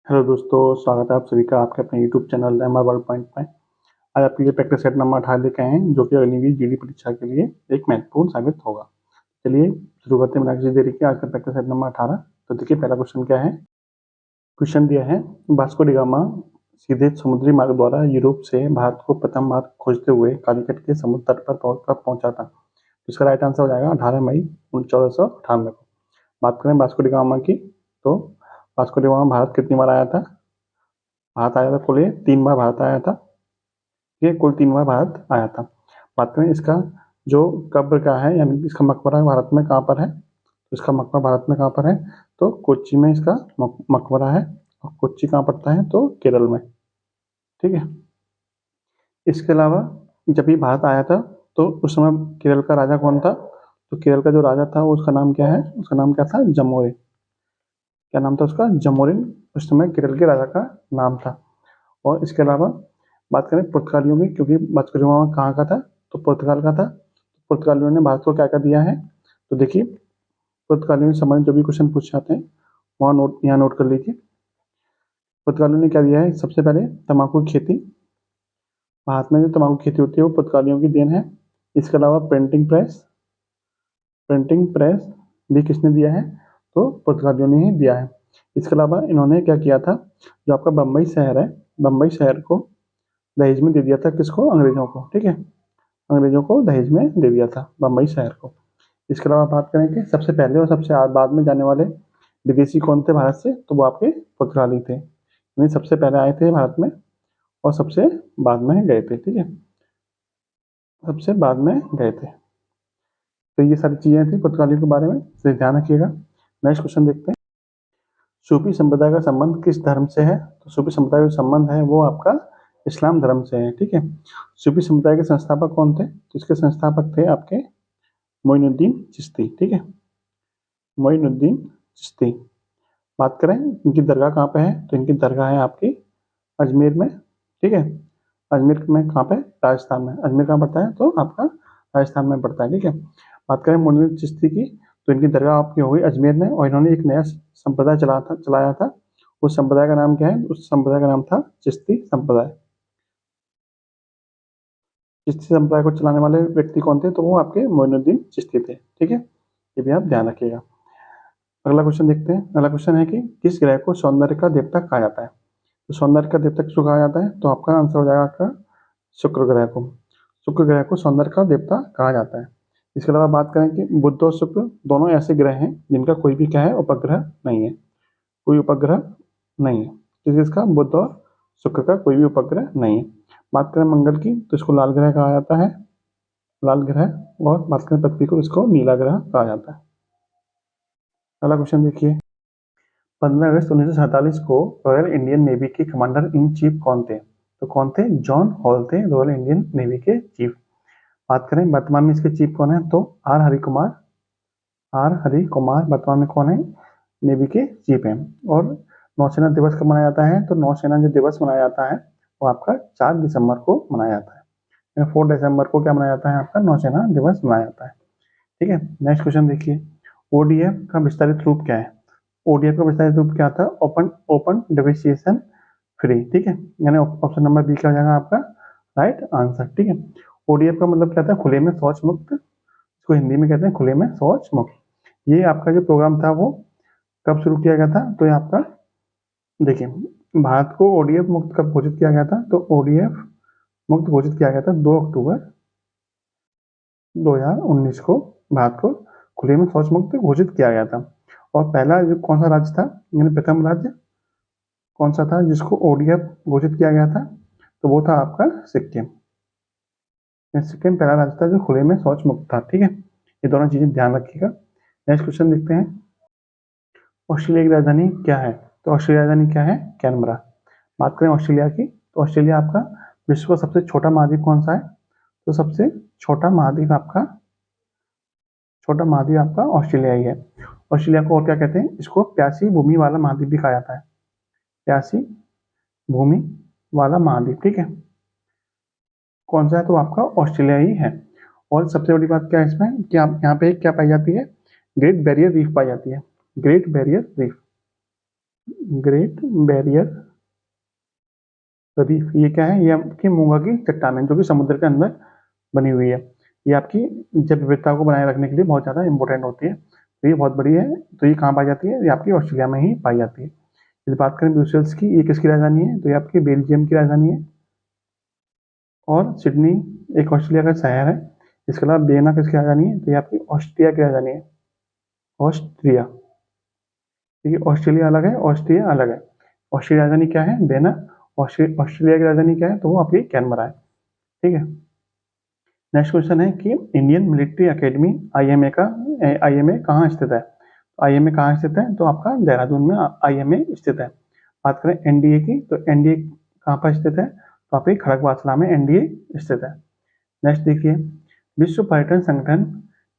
Hello दोस्तों, स्वागत है आप सभी का आपके अपने YouTube channel MR world point में। आज आपके लिए प्रैक्टिस सेट नंबर 18 लेके आए हैं, जो कि अग्निवीर जीडी परीक्षा के लिए एक महत्वपूर्ण साबित होगा। चलिए शुरू करते हैं बिना किसी देरी के आज का प्रैक्टिस सेट नंबर 18। तो देखिए पहला क्वेश्चन क्या है। क्वेश्चन दिया है, वास्को डी गामा सीधे समुद्री मार्ग द्वारा यूरोप से भारत को प्रथम बार खोजते हुए कालीकट के समुद्र तट पर कब पहुंचा था। इसका राइट आंसर हो जाएगा 18 मई 1498 को। बात करें वास्को डी गामा की, तो वास्को डी गामा भारत कितनी बार आया था। भारत आया था कुल 3 बार भारत आया था। ये कुल 3 बार भारत आया था। बात करें इसका जो कब्र का है, यानी इसका मकबरा भारत में कहाँ पर है, तो इसका मकबरा भारत में कहाँ पर है, तो कोच्चि में इसका मकबरा है। और कोच्चि कहाँ पड़ता है, तो केरल में। ठीक है। इसके अलावा जब ये भारत आया था तो उस समय केरल का राजा कौन था, तो केरल का जो राजा था वो उसका नाम क्या है, उसका नाम क्या था, जमोरिन। क्या नाम था उसका, जमोरिन। उस समय केरल के राजा का नाम था। और इसके अलावा बात करें पुर्तगालियों की, क्योंकि वास्को डी गामा कहाँ का था, तो पुर्तगाल का था। पुर्तगालियों ने भारत को क्या क्या दिया है, तो देखिए पुर्तगालियों से संबंधित जो भी क्वेश्चन पूछ जाते हैं वहाँ यहाँ नोट कर लीजिए। पुर्तगालियों ने क्या दिया है, सबसे पहले तम्बाकू की खेती। भारत में जो तम्बाकू की खेती होती है वो पुर्तगालियों की देन है। इसके अलावा प्रिंटिंग प्रेस भी किसने दिया है, तो पुर्तगालियों ने ही दिया है। इसके अलावा इन्होंने क्या किया था, जो आपका बम्बई शहर है, बम्बई शहर को दहेज में दे दिया था, किसको, अंग्रेजों को। ठीक है, अंग्रेजों को दहेज में दे दिया था बम्बई शहर को। इसके अलावा बात करें कि सबसे पहले और सबसे बाद में जाने वाले विदेशी कौन थे भारत से, तो वो आपके पुर्तगाली थे। यानी सबसे पहले आए थे भारत में और सबसे बाद में गए थे। ठीक है, सबसे बाद में गए थे। तो ये सारी चीजें थी पुर्तगालियों के बारे में, इसे ध्यान रखिएगा। नेक्स्ट क्वेश्चन देखते हैं। सूफी संप्रदाय का संबंध किस धर्म से है, तो सूफी संप्रदाय का संबंध है वो आपका इस्लाम धर्म से है। ठीक है, सूफी संप्रदाय के संस्थापक कौन थे, तो इसके संस्थापक थे आपके मोइनुद्दीन चिश्ती। ठीक है, मोइनुद्दीन चिश्ती। बात करें इनकी दरगाह कहाँ पे है, तो इनकी दरगाह है आपकी अजमेर में। ठीक है, अजमेर में कहाँ पे, राजस्थान में। अजमेर कहाँ पड़ता है, तो आपका राजस्थान में पड़ता है। ठीक है, बात करें मोइनुद्दीन चिश्ती की, तो इनकी दरगाह आपकी हो गई अजमेर में, और इन्होंने एक नया संप्रदाय चलाया था। उस संप्रदाय का नाम क्या है, उस संप्रदाय का नाम था चिश्ती संप्रदाय। चिश्ती संप्रदाय को चलाने वाले व्यक्ति कौन थे, तो वो आपके मोइनुद्दीन चिश्ती थे। ठीक है, ये भी आप ध्यान रखिएगा। अगला क्वेश्चन देखते हैं। अगला क्वेश्चन है कि किस ग्रह को सौंदर्य का देवता कहा जाता है, तो सौंदर्य का देवता किसको कहा जाता है, तो आपका आंसर हो जाएगा आपका शुक्र ग्रह को। शुक्र ग्रह को सौंदर्य का देवता कहा जाता है। इसके अलावा बात करें कि बुध और शुक्र दोनों ऐसे ग्रह हैं जिनका कोई भी क्या है, उपग्रह नहीं है। कोई उपग्रह नहीं है, किसका, बुध और शुक्र का कोई भी उपग्रह नहीं है। बात करें मंगल की, तो इसको लाल ग्रह कहा जाता है, लाल ग्रह। और बात करें पृथ्वी को, इसको नीला ग्रह कहा जाता है। अगला क्वेश्चन देखिए। 15 अगस्त 1947 को रॉयल इंडियन नेवी के कमांडर इन चीफ कौन थे, तो कौन थे, जॉन हॉल थे रॉयल इंडियन नेवी के चीफ। बात करें वर्तमान में इसके चीफ कौन है, तो आर हरि कुमार वर्तमान में कौन है, नेवी के चीफ हैं। और नौसेना दिवस कब मनाया जाता है, तो नौसेना जो दिवस मनाया जाता है वो आपका 4 दिसंबर को मनाया जाता है। 4 दिसंबर को क्या मनाया जाता है, आपका नौसेना दिवस मनाया जाता है। ठीक है, नेक्स्ट क्वेश्चन देखिए। ओडीएफ का विस्तारित रूप क्या है, ओडीएफ का विस्तारित रूप क्या था, ओपन डिफिशिएशन फ्री। ठीक है, यानी ऑप्शन नंबर बी क्या हो जाएगा आपका राइट आंसर। ठीक है, ओडीएफ का मतलब क्या था, खुले में शौच मुक्त, इसको हिंदी में कहते हैं खुले में शौच मुक्त। ये आपका जो प्रोग्राम था वो कब शुरू किया गया था, तो ये आपका देखिए भारत को ओडीएफ मुक्त कब घोषित किया गया था, तो ओडीएफ मुक्त घोषित किया गया था 2 अक्टूबर 2019 को भारत को खुले में शौच मुक्त घोषित किया गया था। और पहला जो कौन सा राज्य था, यानी प्रथम राज्य कौन सा था जिसको ओडीएफ घोषित किया गया था, तो वो था आपका सिक्किम। सिक्किम पहला राज्य था जो खुले में शौच मुक्त था। ठीक है, ये दोनों चीजें ध्यान रखिएगा। नेक्स्ट क्वेश्चन देखते हैं। ऑस्ट्रेलिया की राजधानी क्या है, तो ऑस्ट्रेलिया की राजधानी क्या है, कैनबरा। बात करें ऑस्ट्रेलिया की, तो ऑस्ट्रेलिया आपका विश्व का सबसे छोटा महाद्वीप कौन सा है, तो सबसे छोटा महाद्वीप आपका ऑस्ट्रेलिया ही है। ऑस्ट्रेलिया को और क्या कहते हैं, इसको प्यासी भूमि वाला महाद्वीप भी कहा जाता है, प्यासी भूमि वाला महाद्वीप। ठीक है, कौन सा है, तो आपका ऑस्ट्रेलिया ही है। और सबसे बड़ी बात क्या है इसमें कि आप यहाँ पे क्या पाई जाती है, ग्रेट बैरियर रीफ पाई जाती है, great barrier reef. Great barrier reef, ये क्या है? ये आपकी मूंगा की चट्टान है जो कि समुद्र के अंदर बनी हुई है। ये आपकी जैव विविधता को बनाए रखने के लिए बहुत ज़्यादा इंपॉर्टेंट होती है, तो ये बहुत बड़ी है। तो ये कहाँ पाई जाती है? ये आपकी ऑस्ट्रेलिया में ही पाई जाती है। यदि बात करें ब्रुसेल्स की, ये किसकी राजधानी है? तो ये आपकी बेल्जियम की राजधानी है। और सिडनी एक ऑस्ट्रेलिया का शहर है। इसके अलावा वियना किसकी राजधानी है? तो ये आपकी ऑस्ट्रिया की राजधानी है, ऑस्ट्रिया। ठीक है, ऑस्ट्रेलिया अलग है, ऑस्ट्रिया अलग है। ऑस्ट्रिया की राजधानी क्या है? वियना। ऑस्ट्रेलिया की राजधानी क्या है? तो वो आपकी कैनबरा है। ठीक है। नेक्स्ट क्वेश्चन है कि इंडियन मिलिट्री एकेडमी आईएमए कहाँ स्थित है? आईएमए कहाँ स्थित है? तो आपका देहरादून में आईएमए स्थित है। बात करें एनडीए की, तो एनडीए कहाँ पर स्थित है? तो आपके खड़गवासला में एनडीए स्थित है। नेक्स्ट देखिए, विश्व पर्यटन संगठन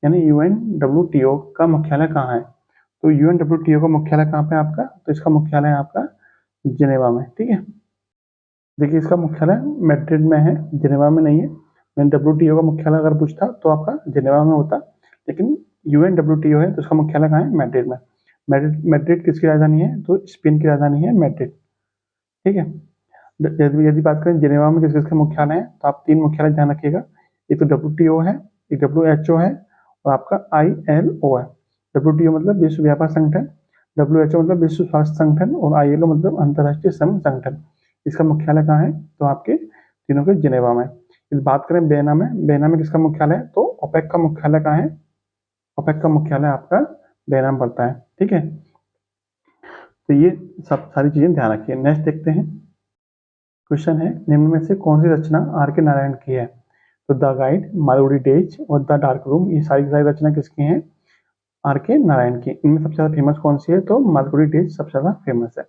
यानी यूएनडब्ल्यूटीओ का मुख्यालय कहाँ है? तो यूएनडब्ल्यूटीओ का मुख्यालय कहाँ पे आपका? तो इसका मुख्यालय है आपका जिनेवा में। ठीक है, देखिए इसका मुख्यालय मैड्रिड में है, जिनेवा में नहीं है। डब्ल्यूटीओ का मुख्यालय अगर पूछता तो आपका जिनेवा में होता, लेकिन यूएनडब्ल्यूटीओ है तो उसका मुख्यालय कहाँ है? मैड्रिड में। मैड्रिड मैड्रिड किसकी राजधानी है? तो स्पेन की राजधानी है मैड्रिड। ठीक है। यदि बात करें जिनेवा में किस किसके मुख्यालय है, तो आप तीन मुख्यालय ध्यान रखिएगा। एक तो डब्ल्यूटीओ है, एक डब्ल्यूएचओ है, और आपका आईएलओ है। डब्ल्यूटीओ मतलब विश्व व्यापार संगठन, डब्ल्यूएचओ मतलब विश्व स्वास्थ्य संगठन, और आईएलओ मतलब अंतर्राष्ट्रीय श्रम संगठन। इसका मुख्यालय कहाँ है? तो आपके तीनों के जिनेवा में। इस बात करें बेना में किसका मुख्यालय है? तो ओपेक का मुख्यालय कहाँ है? ओपेक का मुख्यालय आपका बेना में पड़ता है। ठीक है, तो ये सब सारी चीजें ध्यान रखिए। नेक्स्ट देखते हैं, क्वेश्चन है निम्न में से कौन सी रचना आर के नारायण की है? तो द गाइड, मालगुडी डेज और द डार्क रूम, ये सारी की सारी रचना किसकी हैं? आर के नारायण की। इनमें सबसे ज्यादा फेमस कौन सी है? तो मालगुडी डेज सबसे ज्यादा फेमस है।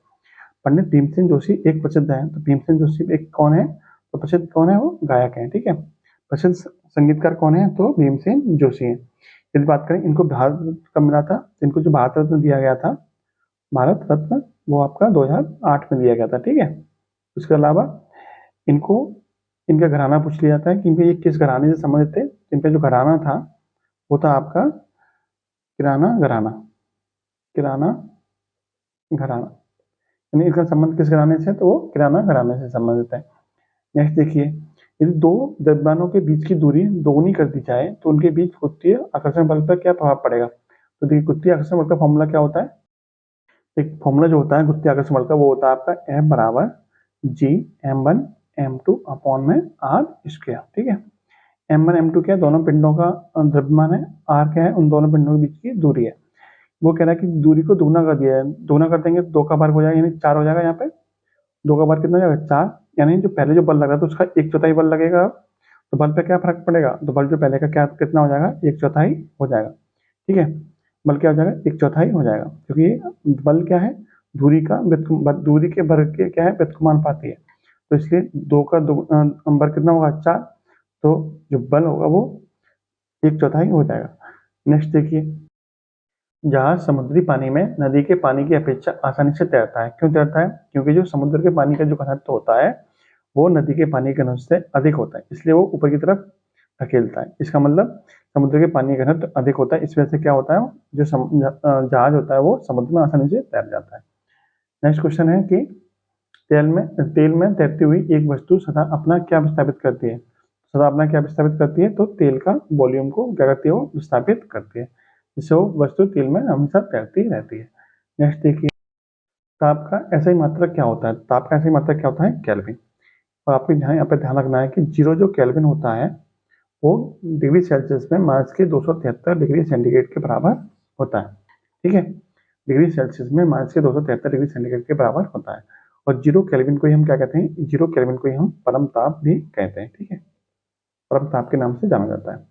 पंडित भीमसेन जोशी एक प्रसिद्ध है, तो भीमसेन जोशी एक कौन है? तो प्रसिद्ध कौन है? वो गायक है। ठीक है, प्रसिद्ध संगीतकार कौन है? तो भीमसेन जोशी है। यदि बात करें इनको भारत रत्न कब मिला था? इनको जो भारत रत्न दिया गया था, भारत रत्न, वो आपका 2008 में दिया गया था। ठीक है, उसके अलावा इनको इनका घराना पूछ लिया जाता है कि इनके ये किस घराने से संबंधित थे। इनका जो घराना था वो था आपका किराना घराना, किराना घराना, यानी इसका संबंध किस घराने से? तो वो किराना घराने से संबंधित है। नेक्स्ट देखिए, यदि दो द्रव्यमानों के बीच की दूरी दोगुनी कर दी जाए तो उनके बीच गुरुत्वीय आकर्षण बल पर क्या प्रभाव पड़ेगा? तो देखिए गुरुत्वीय आकर्षण बल का फॉर्मूला क्या होता है? एक फॉर्मूला जो होता है गुरुत्वीय आकर्षण बल का, वो होता है आपका F बराबर जी m1m2 अपॉन में आर स्क्वायर। ठीक है, m1 m2 क्या है? दोनों पिंडों का द्रव्यमान है। r क्या है? उन दोनों पिंडों के बीच की दूरी है। वो कह रहा है कि दूरी को दुगना कर दिया है, दुगना कर देंगे तो 2 का वर्ग हो जाएगा, यानी 4 हो जाएगा। यहाँ पे 2 का वर्ग कितना हो जाएगा? 4। यानी जो पहले जो बल लगा था उसका 1/4 बल लगेगा, तो बल पे क्या फर्क पड़ेगा? तो बल जो पहले का क्या कितना हो जाएगा? 1/4 हो जाएगा। ठीक है, बल क्या हो जाएगा? 1/4 हो जाएगा, क्योंकि बल क्या है? दूरी का दूरी के वर्ग के क्या है? व्युत्क्रमानुपाती है। तो इसलिए 2 का वर्ग कितना होगा? 4। तो जो बल होगा वो 1/4 हो जाएगा। नेक्स्ट देखिए, जहाज समुद्री पानी में नदी के पानी की अपेक्षा आसानी से तैरता है। क्यों तैरता है? क्योंकि जो समुद्र के पानी का जो घनत्व होता है वो नदी के पानी के घनत्व से अधिक होता है, इसलिए वो ऊपर की तरफ धकेलता है। इसका मतलब समुद्र के पानी का घनत्व अधिक होता है, इस वजह से क्या होता है? जो जहाज होता है वो समुद्र में आसानी से तैर जाता है। नेक्स्ट क्वेश्चन है कि तेल में तैरती हुई एक वस्तु सदा अपना क्या विस्थापित करती है? सदा अपना क्या विस्थापित करती है? तो तेल का वॉल्यूम को क्या करती है? वो विस्थापित करती है, जिससे वो वस्तु तेल में हमेशा तैरती रहती है। नेक्स्ट देखिए, ताप का ऐसा ही मात्रक क्या होता है? ताप का ऐसा ही मात्रक क्या होता है? केल्विन। और आपको यहाँ पे ध्यान रखना है कि जीरो जो केल्विन होता है वो डिग्री सेल्सियस में माइनस के 273 डिग्री सेंटीग्रेड के बराबर होता है। ठीक है, डिग्री सेल्सियस में माइनस के 273 डिग्री सेंटीग्रेड के बराबर होता है। और जीरो केल्विन को ही हम क्या कहते हैं? जीरो केल्विन को ही हम परम ताप भी कहते हैं। ठीक है, परम ताप के नाम से जाना जाता है।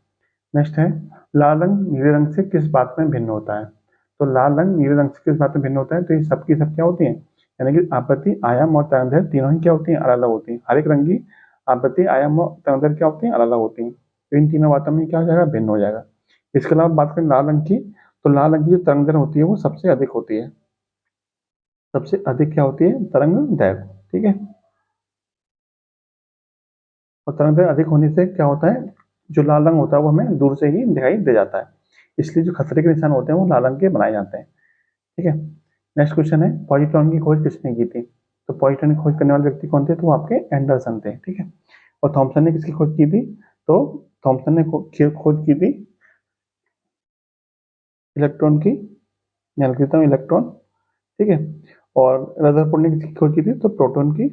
नेक्स्ट है, लाल रंग नीले रंग से किस बात में भिन्न होता है? तो लाल रंग नीले रंग से किस बात में भिन्न होता है? तो ये सबकी सब क्या होती है? यानी कि आवृत्ति, आयाम और तरंगदैर्घ्य तीनों ही क्या होती हैं? अलग अलग होती हैं। हर एक रंग की आवृत्ति, आयाम और तरंगदैर्घ्य क्या होती हैं? अलग अलग होती हैं। तो इन तीनों बातों में क्या हो जाएगा? भिन्न हो जाएगा। इसके अलावा बात करें लाल रंग की, तो लाल रंग की जो तरंगदैर्घ्य होती है वो सबसे अधिक होती है। सबसे अधिक क्या होती है? तरंगदैर्घ्य। ठीक है, और तरंगदैर्घ्य अधिक होने से क्या होता है? जो लाल रंग होता है वो हमें दूर से ही दिखाई दे जाता है, इसलिए जो खतरे के निशान होते हैं वो लाल रंग के बनाए जाते हैं। ठीक है, नेक्स्ट क्वेश्चन है पॉजिट्रॉन की खोज किसने की थी? तो पॉजिट्रॉन की खोज करने वाले व्यक्ति कौन थे? तो वो आपके एंडरसन थे, ठीक है। और थॉमसन ने किसकी खोज की थी? तो थॉमसन ने खोज की थी इलेक्ट्रॉन की, याद करता हूँ इलेक्ट्रॉन, ठीक है। और रदरफोर्ड ने किसकी खोज की थी? तो प्रोटॉन की।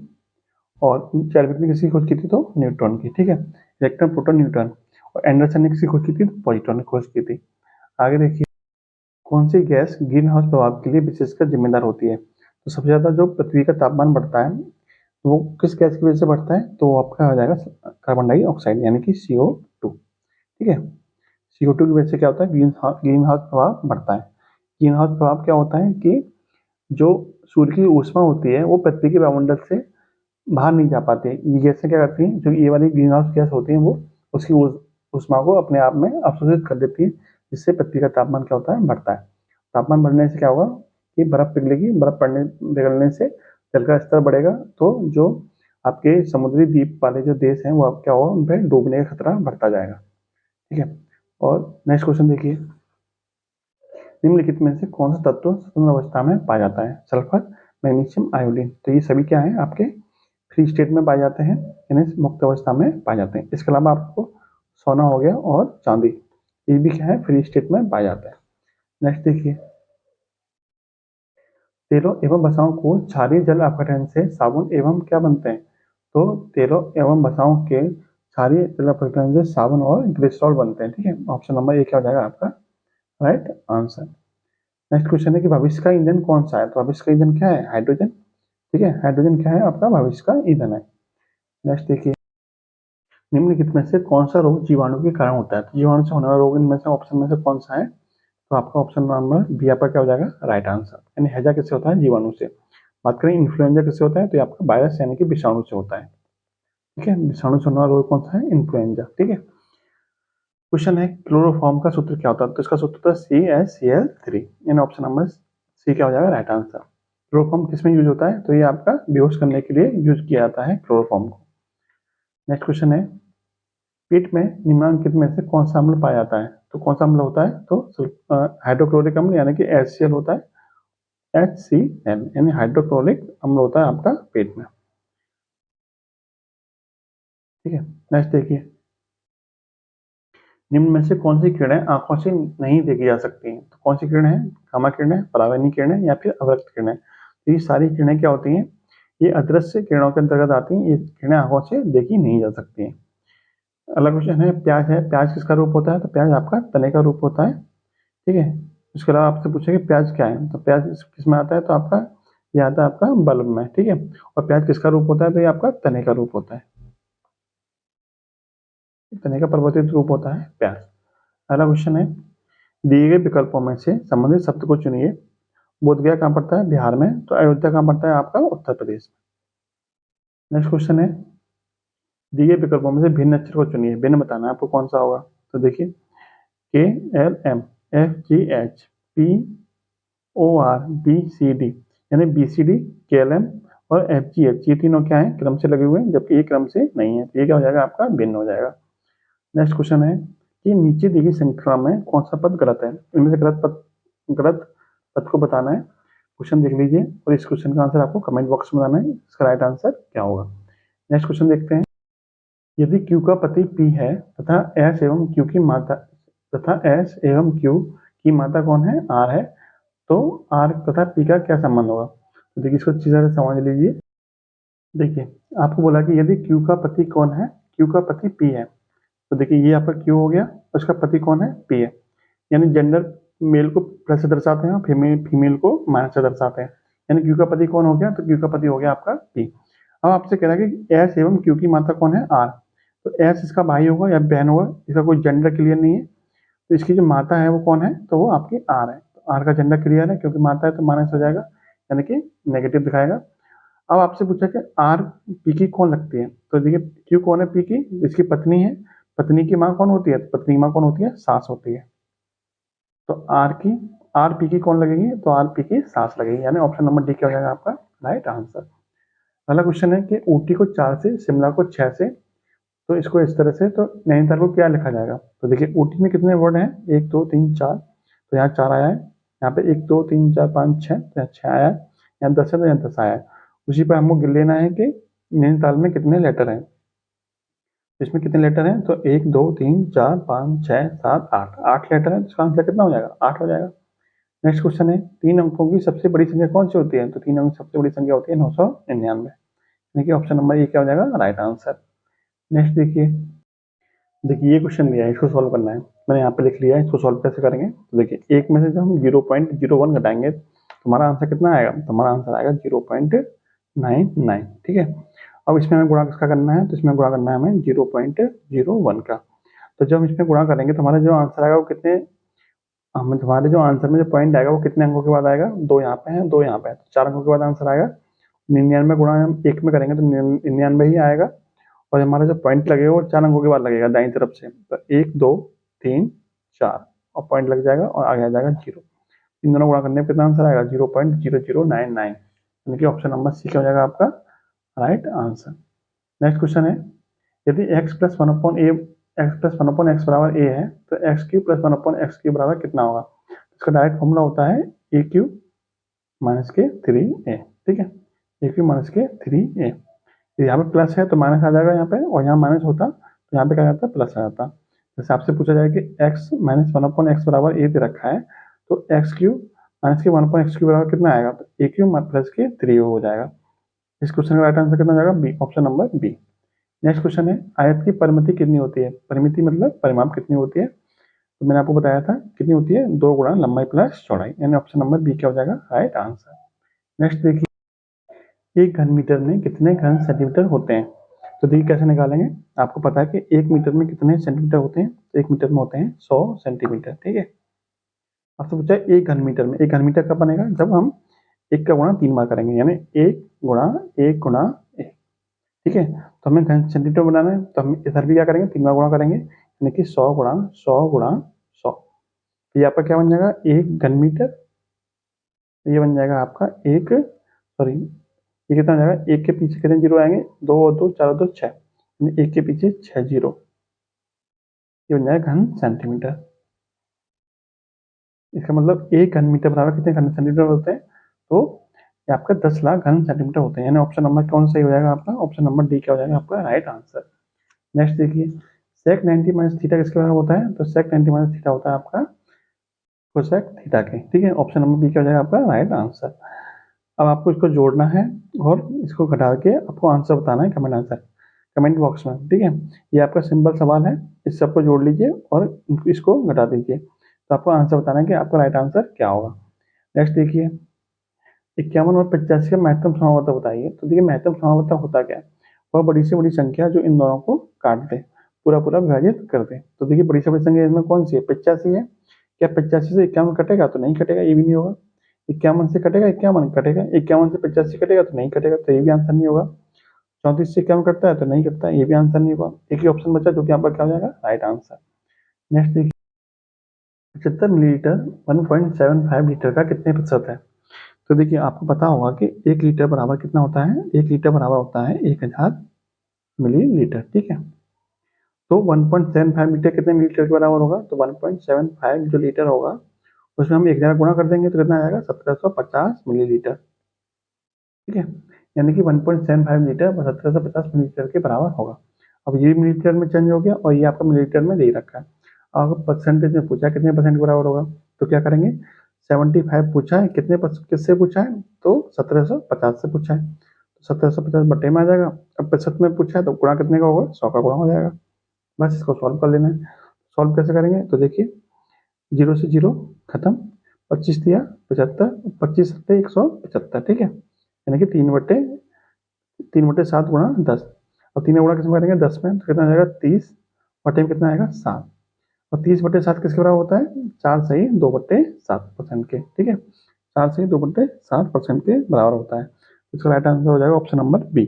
और चैडविक ने किसकी खोज की थी? तो न्यूट्रॉन की, ठीक है। Electron, proton, neutron. और एंडरसन ने किसकी खोज की थी? तो पॉजिट्रॉन ने खोज की थी। आगे देखिए, कौन सी गैस ग्रीन हाउस प्रभाव के लिए विशेषकर जिम्मेदार होती है? तो सबसे ज्यादा जो पृथ्वी का तापमान बढ़ता है वो किस गैस की वजह से बढ़ता है? तो वो आपका हो जाएगा कार्बन डाइऑक्साइड, यानी कि CO2, ठीक है। CO2 की वजह से क्या होता है? ग्रीन हाउस प्रभाव बढ़ता है। ग्रीन हाउस प्रभाव क्या होता है कि जो सूर्य की ऊष्मा होती है वो पृथ्वी के वायुमंडल से बाहर नहीं जा पाती। ये गैसें क्या करती हैं? जो ये वाली ग्रीन हाउस गैस होती है वो उसकी ऊष्मा को अपने आप में अवशोषित कर देती है, जिससे पृथ्वी का तापमान क्या होता है? बढ़ता है। तापमान बढ़ने से क्या होगा कि बर्फ पिघलेगी, बर्फ पिघलने से जल का स्तर बढ़ेगा, तो जो आपके समुद्री द्वीप वाले जो देश हैं वो अब क्या होगा? उन पर डूबने का खतरा बढ़ता जाएगा, ठीक है। और नेक्स्ट क्वेश्चन देखिए, निम्नलिखित में से कौन सा तत्व स्वतंत्र अवस्था में पाया जाता है? Sulphur, magnesium, iodine. तो ये सभी क्या है? आपके फ्री स्टेट में पाए जाते हैं, यानी मुक्त अवस्था में पाए जाते हैं। इसके अलावा आपको सोना हो गया और चांदी, ये भी क्या है? फ्री स्टेट में पाए जाते हैं। नेक्स्ट देखिए, तेलों एवं वसाओं को क्षारीय जल अपघटन से साबुन एवं क्या बनते हैं? तो तेलों एवं वसाओं के क्षारीय जल अपघटन से साबुन और ग्लिसरॉल बनते हैं, ठीक है। ऑप्शन नंबर ए क्या हो जाएगा आपका राइट आंसर। नेक्स्ट क्वेश्चन है कि भविष्य का ईंधन कौन सा है? तो भविष्य का ईंधन क्या है? हाइड्रोजन, ठीक है। हाइड्रोजन क्या है? आपका भविष्य का ईंधन है। नेक्स्ट देखिए, निम्नलिखित में से कौन सा रोग जीवाणु के कारण होता है? तो जीवाणु से होने वाला रोग इनमें से ऑप्शन में से कौन सा है? तो आपका ऑप्शन नंबर बी आपका क्या हो जाएगा राइट आंसर। यानी हैजा किससे होता है? जीवाणु से। बात करें इन्फ्लुएंजा किससे होता है? तो ये आपका वायरस यानी कि विषाणु से होता है, ठीक है। विषाणु से होने वाला रोग कौन सा है? इन्फ्लुएंजा, ठीक है। क्वेश्चन है क्लोरोफॉर्म का सूत्र क्या होता है? तो इसका सूत्र होता है CaCl3, यानी ऑप्शन नंबर सी क्या हो जाएगा राइट आंसर। क्लोरोफॉर्म किसमें यूज होता है? तो ये आपका बेहोश करने के लिए यूज किया जाता है क्लोरोफॉर्म को। नेक्स्ट क्वेश्चन है, पेट में निम्नलिखित में से कौन सा अम्ल पाया जाता है? तो कौन सा अम्ल होता है? तो हाइड्रोक्लोरिक अम्ल, यानी कि HCl होता है, HCl, यानी हाइड्रोक्लोरिक अम्ल होता है आपका पेट में, ठीक है। नेक्स्ट देखिए, निम्न में से कौन सी किरणें आंखों से नहीं देखी जा सकती हैं? तो कौन सी किरणें हैं? गामा किरणें, पराबैंगनी किरणें, या फिर अवरक्त किरणें। तो ये सारी किरणें क्या होती हैं? ये अदृश्य किरणों के अंतर्गत आती हैं। ये किरणें आंखों से देखी नहीं जा सकती हैं। अगला क्वेश्चन है, प्याज है, प्याज किसका रूप होता है? तो प्याज आपका तने का रूप होता है, ठीक है। इसके अलावा आपसे पूछेगा प्याज क्या है? तो प्याज किस में आता है? तो आपका ये आता है आपका बल्ब में, ठीक है। और प्याज किसका रूप होता है? तो ये आपका तने का रूप होता है, तने का परिवर्तित रूप होता है प्याज। अगला क्वेश्चन है, दिए गए विकल्पों में से संबंधित शब्द को चुनिए। बोधगया कहाँ पड़ता है? बिहार में। तो अयोध्या कहाँ पड़ता है? आपका उत्तर प्रदेश में। नेक्स्ट क्वेश्चन है, दिए गए विकल्पों में से भिन्न अक्षर को चुनिए। भिन्न बताना है आपको कौन सा होगा। तो देखिए, KLM, FGH, POR, BCD, यानी BCD, KLM और FGH, ये तीनों क्या है? क्रम से लगे हुए हैं, जबकि ये क्रम से नहीं है। तो ये क्या हो जाएगा? आपका भिन्न हो जाएगा। नेक्स्ट क्वेश्चन है कि नीचे दी गई श्रृंखला में कौन सा पद गलत है? इनमें से गलत पद को बताना है। क्वेश्चन देख लीजिए और इस क्वेश्चन का आंसर आपको कमेंट बॉक्स में बताना है, इसका राइट आंसर क्या होगा। नेक्स्ट क्वेश्चन देखते हैं, यदि Q का पति P है तथा S एवं Q की माता कौन है? R है, तो R तथा P का क्या संबंध होगा? तो देखिए, इसको अच्छी तरह से समझ लीजिए। देखिए, आपको बोला कि यदि Q का पति कौन है? Q का पति P है। तो देखिए, ये आपका Q हो गया, उसका पति कौन है? P है। यानी जेंडर मेल को प्लस से दर्शाते हैं और फीमेल को माइनस से दर्शाते हैं। यानी Q का पति कौन हो गया? तो Q का पति हो गया आपका P। अब आपसे कह रहा है कि S एवं Q की माता कौन है? R। तो S इसका भाई होगा या बहन होगा, इसका कोई जेंडर क्लियर नहीं है। तो इसकी जो माता है वो कौन है? तो वो आपकी R है। तो R का जेंडर क्लियर है, क्योंकि माता है तो माइनस हो जाएगा, यानी कि नेगेटिव दिखाएगा। अब आपसे पूछा कि R P की कौन लगती है? तो देखिए, Q कौन है? P की इसकी पत्नी है। पत्नी की माँ कौन होती है? पत्नी की माँ कौन होती है? सास होती है। तो आर पी की कौन लगेगी? तो आर पी की सास लगेगी, यानी ऑप्शन नंबर डी क्या हो जाएगा आपका राइट आंसर। अगला क्वेश्चन है कि ऊटी को 4 से, शिमला को 6 से, तो इसको इस तरह से, तो नैनीताल को क्या लिखा जाएगा? तो देखिए, ऊटी में कितने वर्ड हैं? 1 2 3 4, तो यहाँ 4 आया है। यहाँ पे 1 2 3 4 5 6, तो यहाँ 6 आया है, यहाँ 10 है तो यहाँ 10 आया है। उसी पर हमको गिन लेना है कि नैनीताल में कितने लेटर हैं। इसमें कितने लेटर हैं, तो 1 2 3 4 5 6 7 8, 8 लेटर है, इसका आंसर कितना हो जाएगा, 8 हो जाएगा। नेक्स्ट क्वेश्चन है, 3 अंकों की सबसे बड़ी संख्या कौन सी होती है, तो 3 अंकों की सबसे बड़ी संख्या होती है 999, यानी कि ऑप्शन नंबर ए क्या हो जाएगा, राइट आंसर। नेक्स्ट देखिए, ये क्वेश्चन दिया है, इसको सॉल्व करना है। मैंने यहाँ पे लिख लिया है, इसको सॉल्व कैसे करेंगे, तो देखिए एक में से जब हम 0.01 घटाएंगे तो हमारा आंसर कितना आएगा, तो हमारा आंसर आएगा 0.99, ठीक है। अब इसमें हमें गुणा किसका करना है, तो इसमें गुणा करना है हमें 0.01 का। तो जब हम इसमें गुणा करेंगे तो हमारा जो आंसर आएगा वो कितने, हमें हमारे जो आंसर में जो पॉइंट आएगा वो कितने अंकों के बाद आएगा, 2 यहाँ पे है 2 यहाँ पे है, तो 4 अंकों के बाद आंसर आएगा 99 गुणा हम 1 में करेंगे तो 99 ही आएगा। और हमारा जो पॉइंट लगेगा वो 4 अंकों के बाद लगेगा दाईं तरफ से, तो 1 2 3 4 और पॉइंट लग जाएगा और आगे आ जाएगा 0। इन दोनों गुणा करने पर कितना आंसर आएगा, 0.0099, यानी कि ऑप्शन नंबर सी क्या हो जाएगा आपका राइट आंसर। नेक्स्ट क्वेश्चन है, यदि x प्लस 1/x बराबर a है तो x cube plus 1/x cube बराबर कितना होगा। इसका डायरेक्ट फॉर्मूला होता है a क्यूब माइनस के 3a, ठीक है, a क्यूब माइनस के 3a। यहाँ पे प्लस है तो माइनस आ जाएगा यहाँ पे, और यहाँ माइनस होता तो यहाँ पे क्या जाता, प्लस आ जाता। जैसे आपसे पूछा जाए कि x माइनस 1/x बराबर a दे रखा है, तो x क्यूब माइनस के 1/x क्यूब बराबर कितना आएगा, तो a क्यूब प्लस के 3 हो जाएगा। इस क्वेश्चन का राइट आंसर कितना जाएगा, B, option number B. Next question है, आयत की परिमिति कितनी होती है, परिमिति मतलब परिमाप कितनी होती है, तो मैंने आपको बताया था कितनी होती है, 2 गुणा लंबाई प्लस चौड़ाई, यानी ऑप्शन नंबर बी क्या हो जाएगा राइट आंसर। नेक्स्ट देखिए, एक घन मीटर में कितने घन सेंटीमीटर होते हैं, तो देखिए कैसे निकालेंगे। आपको पता है कि 1 मीटर में कितने सेंटीमीटर होते हैं, तो 1 मीटर में होते हैं 100 सेंटीमीटर, ठीक है। आपसे पूछा है एक घन मीटर में, एक घन मीटर कब बनेगा, जब हम 1 का गुणा 3 बार करेंगे, यानी 1 गुणा 1 गुणा 1, ठीक है। तो हमें घन सेंटीमीटर बनाना है, तो हम इधर भी क्या करेंगे, 3 बार गुणा करेंगे, यानी कि 100 गुणा 100 गुणा 100। तो यहाँ पर क्या बन जाएगा, 1 घन मीटर, ये बन जाएगा आपका एक, सॉरी ये कितना हो जाएगा, 1 के पीछे कितने जीरो आएंगे, 2 और 2 4 और 2 6, यानी 1 के पीछे 6 जीरो, ये बन जाएगा घन सेंटीमीटर। इसका मतलब 1 घन मीटर बराबर कितने घन सेंटीमीटर होते हैं, तो ये आपका 10 लाख घन सेंटीमीटर होते हैं, यानी ऑप्शन नंबर कौन सही हो जाएगा आपका, ऑप्शन नंबर डी क्या हो जाएगा आपका राइट आंसर। नेक्स्ट देखिए, सेक 90 माइनस थीटा किसके बराबर होता है, तो सेक 90 माइनस थीटा होता है आपका कोसेक थीटा के, ठीक है। ऑप्शन नंबर बी क्या हो जाएगा आपका राइट आंसर। अब आपको इसको जोड़ना है और इसको घटा के आपको आंसर बताना है, कमेंट आंसर कमेंट बॉक्स में, ठीक है। ये आपका सिंपल सवाल है, इस सबको जोड़ लीजिए और इसको घटा दीजिए, तो आपको आंसर बताना है कि आपका राइट आंसर क्या होगा। नेक्स्ट देखिए, 51 और 85 का महत्तम समावर्तक बताइए, तो देखिए महत्तम समावर्तक होता क्या है, वह बड़ी से बड़ी संख्या जो इन दोनों को काट दे, पूरा पूरा विभाजित कर दे। तो देखिए बड़ी से बड़ी संख्या इसमें कौन सी है, 85 है, क्या 85 से 51 कटेगा, तो नहीं कटेगा, ये भी नहीं होगा। 51 से कटेगा 51 कटेगा, 51 से 85 कटेगा तो नहीं कटेगा, तो ये भी आंसर नहीं होगा। 34 से 51 कटता है तो नहीं कटता है, ये भी आंसर नहीं होगा। एक ही ऑप्शन बचा जो कि यहाँ पर क्या हो जाएगा राइट आंसर। नेक्स्ट देखिए, 75 मिलीलीटर 1.75 लीटर का कितने प्रतिशत है, तो देखिए आपको पता होगा कि 1 लीटर बराबर कितना होता है, 1 लीटर बराबर होता है 1000 मिलीलीटर, ठीक है। तो 1.75 लीटर कितने मिलीलीटर के बराबर होगा, तो 1.75 जो लीटर होगा उसमें हम 1000 गुणा कर देंगे तो कितना आएगा 1750 मिलीलीटर, ठीक है। यानी कि 1.75 लीटर 1750 मिलीलीटर के बराबर होगा। अब ये मिलीलीटर में चेंज हो गया और ये आपका मिलीलीटर में दे रखा है। अगर परसेंटेज में पूछा है कितने परसेंट के बराबर होगा, तो क्या करेंगे, 75 पूछा है, कितने किससे पूछा है, तो 1750 से पूछा है, तो 1750 बटे में आ जाएगा। अब प्रतिशत में पूछा है तो गुणा कितने का होगा, 100 का गुणा हो जाएगा। बस इसको सॉल्व कर लेना है। सॉल्व कैसे करेंगे, तो देखिए 0 से 0 खत्म, 25 दिया 75, 25 सत्ते 175, ठीक है, यानी कि 3/7 गुणा 10। अब 3 गुणा किस में करेंगे 10 में, तो कितना आ जाएगा 30 बटे में कितना आएगा 7, और 30/7 किसके बराबर होता है, 4 सही 2/7% के, ठीक है, 4 सही 2/7% के बराबर होता है। इसका राइट आंसर हो जाएगा option number B.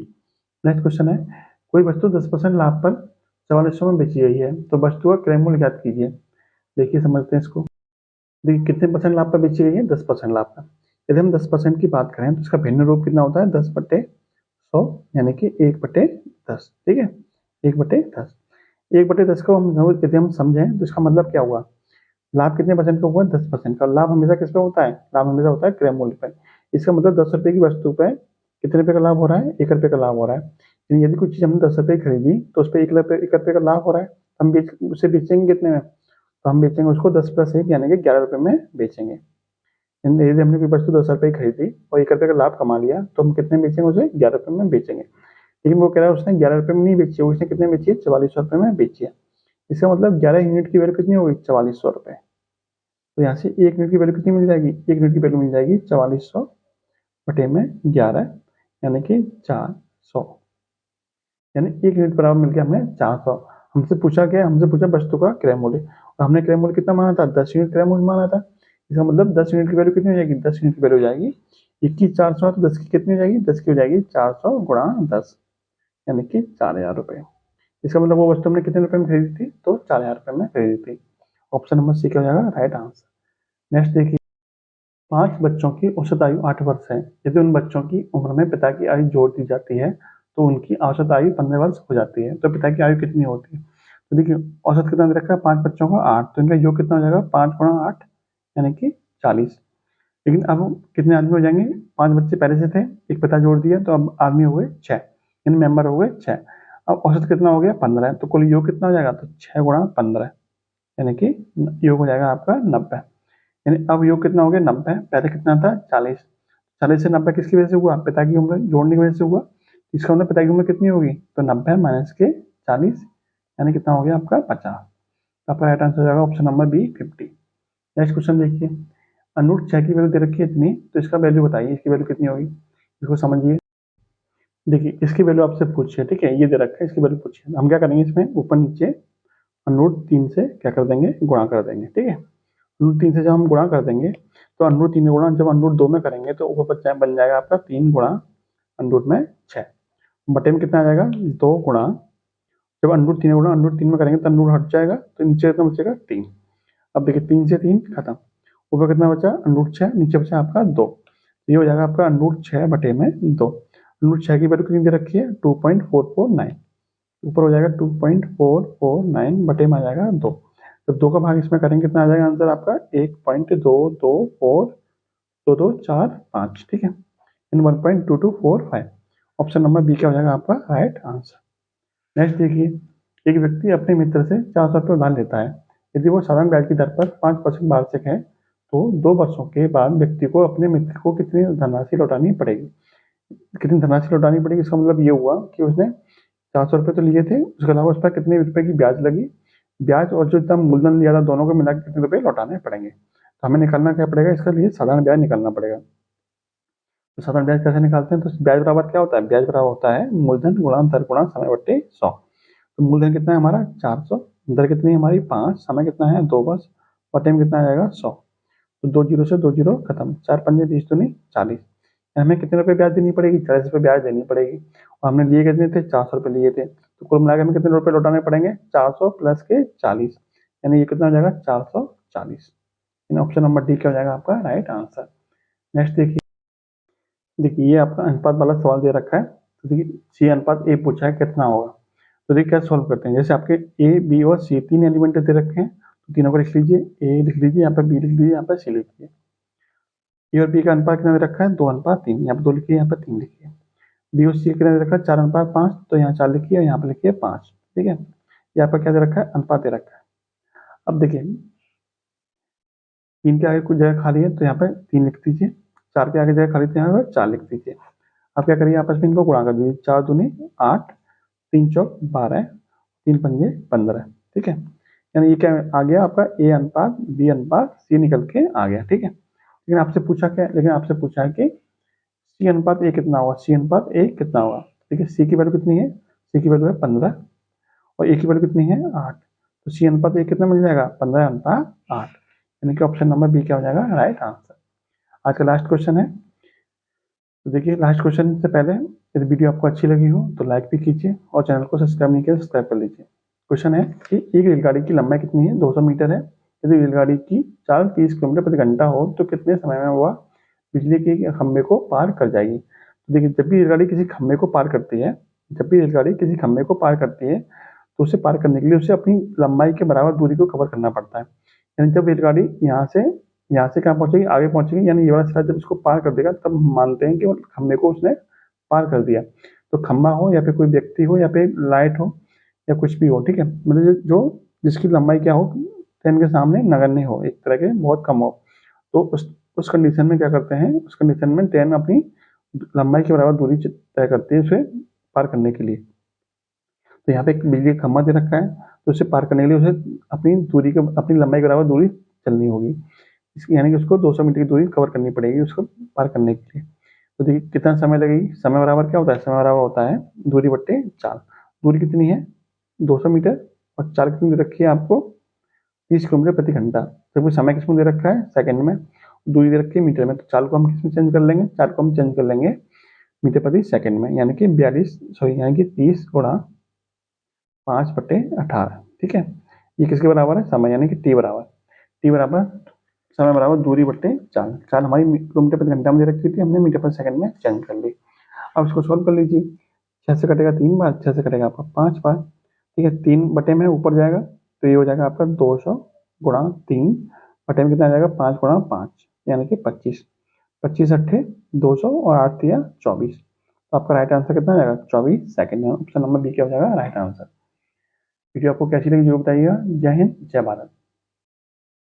Next question है, कोई वस्तु 10% लाभ पर 4400 में बेची गई है, तो वस्तु का क्रय मूल्य ज्ञात कीजिए। देखिए समझते हैं इसको। देखिए कितने परसेंट लाभ पर बेची गई है, 10% लाभ पर। यदि हम 10% की बात करें तो इसका भिन्न रूप कितना होता है, 10/100, यानी कि 1/10, ठीक है, 1/10। 1/10 को हम यदि हम समझें तो इसका मतलब क्या हुआ, लाभ कितने परसेंट का हुआ? 10% का। लाभ हमेशा किस पे होता है? लाभ हमेशा होता है क्रय मूल्य पर। इसका मतलब 10 रुपए की वस्तु पे कितने रुपए का लाभ हो रहा है? 1 रुपए का लाभ हो रहा है। यानी यदि कुछ चीज हमने 10 रुपए की खरीदी तो उस पर 1 रुपए का लाभ हो रहा है। हम उसे बेचेंगे कितने में? तो हम बेचेंगे उसको 10+1 यानी कि 11 रुपए में बेचेंगे। यदि हमने कोई वस्तु 10 रुपए की खरीदी और 1 रुपए का लाभ कमा लिया तो हम कितने में बेचेंगे? उसे 11 रुपए में बेचेंगे। लेकिन वो कह रहा है उसने 11 रुपए में नहीं बेची है, उसने कितने में बेची है? 4400 रुपए में बेची है। इसका मतलब 11 यूनिट की वैल्यू कितनी होगी? 4400 रुपए। तो यहाँ से 1 यूनिट की वैल्यू कितनी मिल जाएगी? 1 यूनिट की वैल्यू मिल जाएगी 4400 बटे में 11 यानी कि 400। यानी 1 यूनिट बराबर मिल गया हमें 400। हमसे पूछा क्या? हमसे पूछा वस्तु का क्रय मूल्य, और हमने क्रय मूल्य कितना माना था? 10 यूनिट क्रय मूल्य माना था। इसका मतलब 10 यूनिट की वैल्यू कितनी हो जाएगी? 10 यूनिट की वैल्यू हो जाएगी 21,400 है, तो 10 की कितनी हो जाएगी? 10 की हो जाएगी 400 गुणा 10 यानी कि 4000 रुपए। इसका मतलब वो वस्तु हमने कितने रुपए में खरीदी थी? तो 4000 रुपए में खरीदी थी। ऑप्शन नंबर सी क्या हो जाएगा? Right answer. नेक्स्ट देखिए, 5 बच्चों की औसत आयु 8 वर्ष है। यदि उन बच्चों की उम्र में पिता की आयु जोड़ दी जाती है तो उनकी औसत आयु 15 वर्ष हो जाती है। तो पिता की आयु कितनी होती है? तो देखिए, औसत कितना दे रखा है? 5 बच्चों का 8, तो इनका योग कितना हो जाएगा? 5 गुणा 8 यानी कि 40। लेकिन अब कितने आदमी हो जाएंगे? 5 बच्चे पहले से थे, एक पिता जोड़ दिया तो अब आदमी हो गए 6, इन मेंबर हो गए 6। अब औसत कितना हो गया? 15 है, तो कुल योग कितना हो जाएगा? तो 6 गुणा 15 यानी कि योग हो जाएगा आपका 90। यानी अब योग कितना हो गया? 90। पहले कितना था? 40। 40 से 90 किसकी वजह से हुआ? पिता की उम्र जोड़ने की वजह से हुआ। इसका मतलब पिता की उम्र कितनी होगी? तो 90 माइनस के 40 यानी कितना हो गया आपका? 50। आपका राइट आंसर हो जाएगा option number B 50। Next question देखिए, अनुरूप 6 की वैल्यू दे रखी है इतनी, तो इसका वैल्यू बताइए, इसकी वैल्यू कितनी होगी? इसको समझिए। देखिए, इसकी वैल्यू आपसे पूछिए, ठीक है, ये दे रखा है, इसकी वैल्यू पूछिए। हम क्या करेंगे? इसमें ऊपर नीचे अनुरूप 3 से क्या कर देंगे? गुणा कर देंगे, ठीक है। अनुरूप 3 से जब हम गुणा कर देंगे तो अनुरूप 3 में गुणा जब अनुरूप 2 में करेंगे तो ऊपर बन जाएगा आपका 3 गुणा अनुरूप में 6, बटे में कितना आ जाएगा? 2 गुणा, जब अनुरूप 3 गुणा अनुरूप 3 में करेंगे तो अनुरूप हट जाएगा, तो नीचे कितना बचेगा? 3। अब देखिए, 3 से 3 खत्म, ऊपर कितना बचा? अनुरूप 6, नीचे बचा आपका 2। ये हो जाएगा आपका अनुरूप 6 बटे में 2। अनुरूप 6 की वैल्यू कितनी दे रखी है? 2.449। ऊपर हो जाएगा 2.449 बटे में आ जाएगा 2। जब 2 का भाग इसमें करेंगे कितना आ जाएगा आंसर आपका? 1.2224 2245, ठीक है, इन 1.2245। ऑप्शन नंबर बी क्या हो जाएगा आपका? Right answer. नेक्स्ट देखिए, एक व्यक्ति अपने मित्र से 400 रुपये उधार लेता है। यदि वो साधारण ब्याज की दर पर 5% वार्षिक है तो 2 वर्षों के बाद व्यक्ति को अपने मित्र को कितनी धनराशि लौटानी पड़ेगी? कितनी धनराशि लौटानी पड़ेगी? इसका मतलब ये हुआ कि उसने 400 रुपये तो लिए थे, उसके अलावा उस पर कितने रुपए की ब्याज लगी, ब्याज और जो इतना मूलधन लिया था दोनों को मिलाकर कितने रुपए लौटाने पड़ेंगे। तो हमें निकालना क्या पड़ेगा? इसके लिए साधारण ब्याज निकालना पड़ेगा। तो साधारण ब्याज कैसे निकालते हैं? तो ब्याज बराबर क्या होता है? ब्याज बराबर होता है मूलधन गुणा दर गुणा समय बट्टे 100। तो मूलधन कितना है हमारा? 400, दर कितनी है हमारी? 5, समय कितना है? 2 वर्ष, बटे में कितना आ जाएगा? 100। तो 2 जीरो से 2 जीरो खत्म, 4 पंजे 30 दूनी 40। हमें कितने रुपए ब्याज देनी पड़ेगी? 40 रुपये ब्याज देनी पड़ेगी। और हमने लिए कितने थे? 400 रुपये लिए थे, तो कुल मिलाकर हमें कितने रुपए लौटाने पड़ेंगे? 400 प्लस के 40, यानी ये कितना हो जाएगा? 440। ऑप्शन नंबर डी क्या हो जाएगा आपका? Right answer. नेक्स्ट देखिए, ये आपका अनुपात वाला सवाल दे रखा है। तो देखिए, सी अनुपात ए पूछा है कितना होगा। तो देखिए क्या सॉल्व करते हैं। जैसे आपके ए बी और सी 3 एलिमेंट दे रखे हैं, तो तीनों को लिख लीजिए। ए लिख लीजिए, यहाँ पे बी लिख लीजिए, यहाँ पे सी लिख लीजिए। ए और बी का अनुपात कितना दे रखा है? 2:3। यहाँ पे 2 लिखिए, यहाँ पे 3 लिखिए। बी और सी कितना दे रखा है? 4:5, तो यहाँ 4 लिखिए और यहाँ पे लिखिए 5, ठीक है। यहाँ पर क्या दे रखा है? अनुपात दे रखा है। अब देखिए, 3 के आगे कुछ जगह खाली है तो यहाँ पे 3 लिख दीजिए, 4 के आगे जगह खाली तो यहाँ पे 4 लिख दीजिए। अब क्या करिए? आपस में इनको गुणा कर दीजिए। 4 दूनी 8, 3 चौक 12, 3 पंजे 15, ठीक है। यानी ये क्या आ गया आपका? ए अनुपात बी अनुपात सी निकल के आ गया, ठीक है। लेकिन आपसे पूछा क्या? लेकिन आपसे पूछा है कि सी अनुपात ए कितना होगा? सी अनुपात ए कितना होगा? देखिए, सी की वैल्यू कितनी है? सी की वैल्यू है 15 और ए की वैल्यू कितनी है? 8। तो सी अनुपात ए कितना मिल जाएगा? 15:8, यानी कि ऑप्शन नंबर बी क्या हो जाएगा? Right answer. आज का लास्ट क्वेश्चन है। तो देखिए, लास्ट क्वेश्चन से पहले यदि वीडियो आपको अच्छी लगी हो तो लाइक भी कीजिए और चैनल को सब्सक्राइब नहीं किया सब्सक्राइब कर लीजिए। क्वेश्चन है कि एक रेलगाड़ी की लंबाई कितनी है? 200 मीटर है। यदि रेलगाड़ी की चाल 30 किलोमीटर प्रति घंटा हो तो कितने समय में वह बिजली के खंभे को पार कर जाएगी? तो देखिए, जब भी रेलगाड़ी किसी खंभे को पार करती है, जब भी रेलगाड़ी किसी खंभे को पार करती है तो उसे पार करने के लिए उसे अपनी लंबाई के बराबर दूरी को कवर करना पड़ता है। यानी जब रेलगाड़ी यहाँ से कहाँ पहुंचेगी, आगे पहुंचेगी, यानी ये वाला सिरा जब इसको पार कर देगा तब हम मानते हैं कि वो खंभे को उसने पार कर दिया। तो खंभा हो या फिर कोई व्यक्ति हो या फिर लाइट हो या कुछ भी हो, ठीक है, मतलब जो जिसकी लंबाई क्या हो, ट्रेन के सामने नगण्य हो, एक तरह के बहुत कम हो, तो उस कंडीशन में क्या करते हैं, उस कंडीशन में ट्रेन अपनी लंबाई के बराबर दूरी तय करती है उसे पार करने के लिए। तो यहाँ पे एक बिजली का खंभा दे रखा है, तो उसे पार करने के लिए उसे अपनी लंबाई के बराबर दूरी चलनी होगी। इसकी यानी कि उसको 200 मीटर की दूरी कवर करनी पड़ेगी उसको पार करने के लिए। तो देखिए कितना समय लगेगी, समय बराबर क्या होता है, समय बराबर होता है दूरी बट्टे चाल। दूरी कितनी है 200 मीटर, और चाल कितनी दे रखी है आपको 30 किलोमीटर प्रति घंटा। तो समय किसमें दे रखा है, सेकंड में, दूरी दे रखी है मीटर में, तो चाल को हम किसमें चेंज कर लेंगे, चाल को हम चेंज कर लेंगे मीटर प्रति सेकंड में, यानी कि 30 गुणा 5/18, ठीक है। ये किसके बराबर है, समय, यानी कि टी बराबर समय बराबर दूरी बट्टे चाल। चाल हमारी किलोमीटर प्रति घंटा में दे रखी थी, हमने मीटर प्रति सेकंड में चेंज कर ली। अब इसको सॉल्व कर लीजिए, 6 से कटेगा 3 बार, 6 से कटेगा आपका 5 बार, ठीक है। 3 बटे में ऊपर जाएगा तो ये हो जाएगा आपका 200 गुणा 3 बटे में कितना आ जाएगा 5 गुणा 5, यानी कि 25। 25 अट्ठे 200 और 8 तिया 24, तो आपका राइट आंसर कितना आ जाएगा 24 सेकंड। ऑप्शन नंबर बी क्या हो जाएगा राइट आंसर। वीडियो आपको कैसी लगी जरूर बताइएगा। जय हिंद, जय भारत।